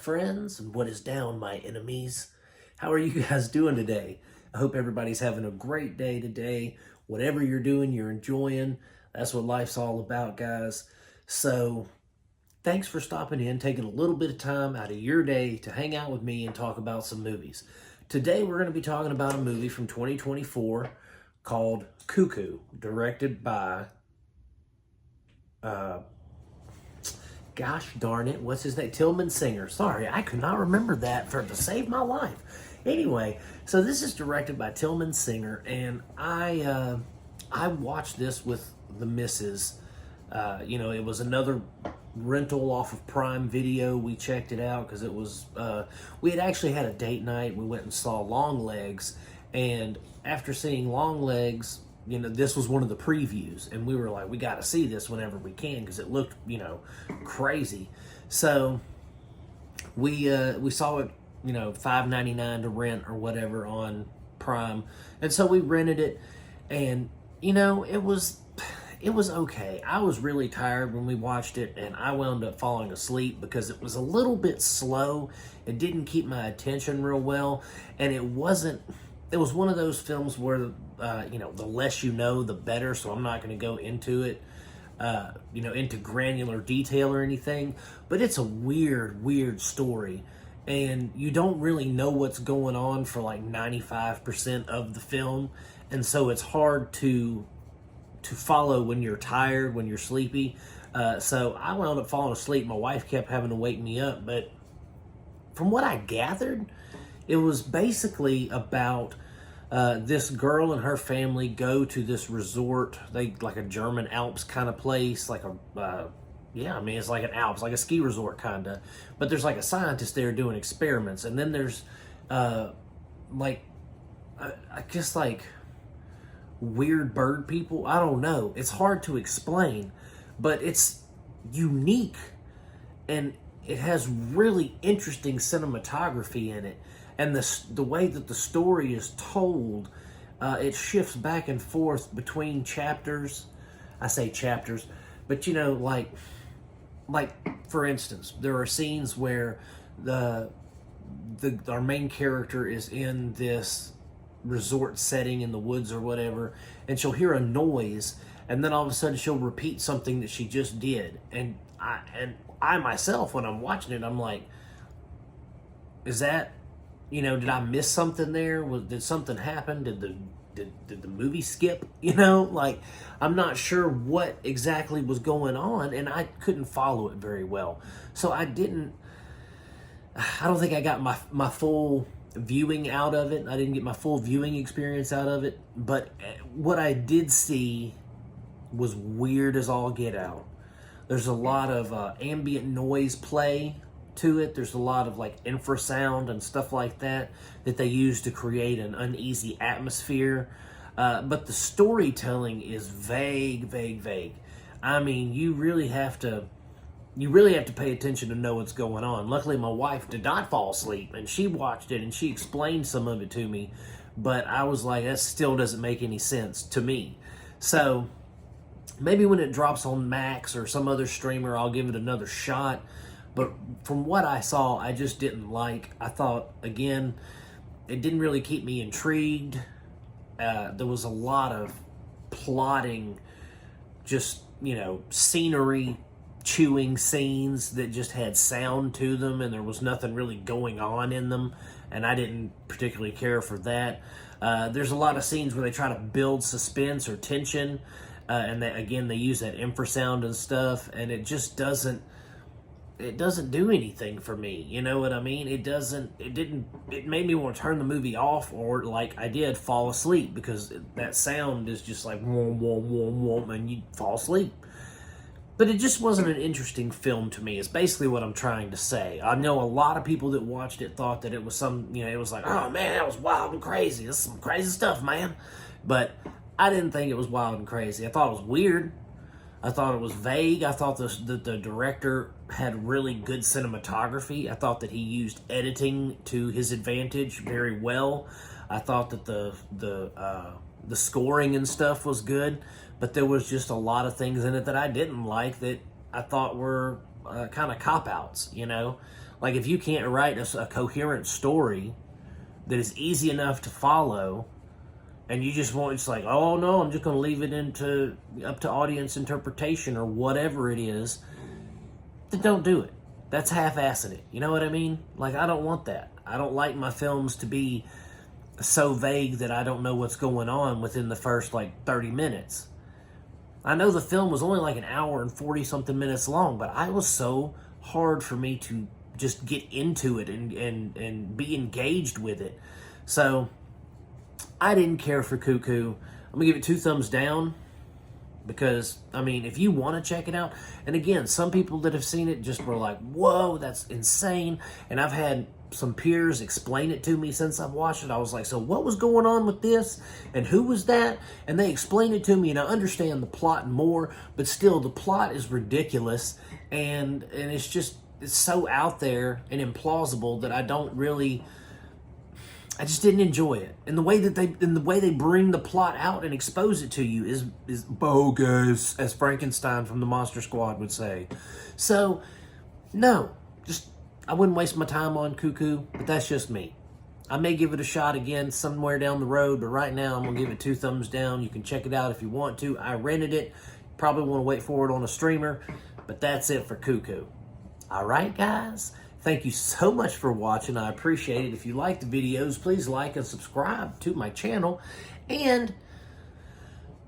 friends, and what is down, my enemies? How are you guys doing today? I hope everybody's having a great day today. Whatever you're doing, you're enjoying. That's what life's all about, guys. So, thanks for stopping in, taking a little bit of time out of your day to hang out with me and talk about some movies. Today, we're going to be talking about a movie from 2024 called Cuckoo, directed by gosh darn it, what's his name? Tillman Singer. Sorry, I could not remember that to save my life. Anyway, so this is directed by Tillman Singer, and I watched this with the missus. It was another rental off of Prime Video. We checked it out because it was we had actually had a date night. We went and saw Longlegs, and after seeing Longlegs, this was one of the previews, and we were like, we got to see this whenever we can because it looked, crazy. So we saw it, $5.99 to rent or whatever on Prime, and so we rented it, and it was okay. I was really tired when we watched it, and I wound up falling asleep because it was a little bit slow. It didn't keep my attention real well, and it was one of those films where, the less you know, the better, so I'm not going to go into it, into granular detail or anything, but it's a weird story, and you don't really know what's going on for like 95% of the film, and so it's hard to follow when you're tired, when you're sleepy. So I wound up falling asleep. My wife kept having to wake me up, but from what I gathered, it was basically about this girl and her family go to this resort, like a German Alps kind of place, like it's like an Alps, like a ski resort kind of, but there's like a scientist there doing experiments, and then there's I guess like weird bird people. I don't know. It's hard to explain, but it's unique, and it has really interesting cinematography in it. And the way that the story is told, it shifts back and forth between chapters. I say chapters, but like for instance, there are scenes where our main character is in this resort setting in the woods or whatever, and she'll hear a noise, and then all of a sudden she'll repeat something that she just did. And I myself, when I'm watching it, I'm like, is that, did I miss something there? Did something happen? Did the movie skip? I'm not sure what exactly was going on, and I couldn't follow it very well. So I don't think I got my full viewing out of it. I didn't get my full viewing experience out of it, but what I did see was weird as all get out. There's a lot of ambient noise play to it. There's a lot of like infrasound and stuff like that they use to create an uneasy atmosphere, but the storytelling is vague. I mean, you really have to pay attention to know what's going on. Luckily, my wife did not fall asleep, and she watched it, and she explained some of it to me, but I was like, that still doesn't make any sense to me. So maybe when it drops on Max or some other streamer, I'll give it another shot. But from what I saw, I just didn't like. I thought, again, it didn't really keep me intrigued. There was a lot of plotting, just, scenery, chewing scenes that just had sound to them, and there was nothing really going on in them, and I didn't particularly care for that. There's a lot of scenes where they try to build suspense or tension, and they use that infrasound and stuff, and it just doesn't do anything for me. You know what I mean? It made me want to turn the movie off, or like I did, fall asleep, because that sound is just like wom, wom, wom, wom, and you fall asleep. But it just wasn't an interesting film to me, is basically what I'm trying to say. I know a lot of people that watched it thought that it was it was like, oh man, that was wild and crazy. This is some crazy stuff, man. But I didn't think it was wild and crazy. I thought it was weird. I thought it was vague. I thought that the director had really good cinematography. I thought that he used editing to his advantage very well. I thought that the scoring and stuff was good, but there was just a lot of things in it that I didn't like, that I thought were kind of cop-outs, Like, if you can't write a coherent story that is easy enough to follow, and you just want, it's like, oh no, I'm just going to leave it up to audience interpretation or whatever it is, then don't do it. That's half-assing it. You know what I mean? Like, I don't want that. I don't like my films to be so vague that I don't know what's going on within the first, like, 30 minutes. I know the film was only like an hour and 40-something minutes long, but it was so hard for me to just get into it and be engaged with it. So I didn't care for Cuckoo. I'm going to give it 2 thumbs down because, I mean, if you want to check it out, and again, some people that have seen it just were like, whoa, that's insane. And I've had some peers explain it to me since I've watched it. I was like, so what was going on with this? And who was that? And they explained it to me, and I understand the plot more, but still, the plot is ridiculous, and it's just, it's so out there and implausible that I just didn't enjoy it. And the way they bring the plot out and expose it to you is bogus, as Frankenstein from the Monster Squad would say. So, no, I wouldn't waste my time on Cuckoo, but that's just me. I may give it a shot again somewhere down the road, but right now I'm going to give it 2 thumbs down. You can check it out if you want to. I rented it. Probably want to wait for it on a streamer, but that's it for Cuckoo. All right, guys? Thank you so much for watching. I appreciate it. If you like the videos, please like and subscribe to my channel. And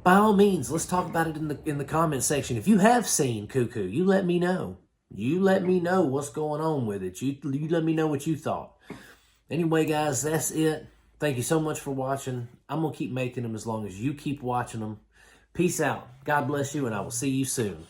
by all means, let's talk about it in the comment section. If you have seen Cuckoo, you let me know. You let me know what's going on with it. You let me know what you thought. Anyway, guys, that's it. Thank you so much for watching. I'm going to keep making them as long as you keep watching them. Peace out. God bless you, and I will see you soon.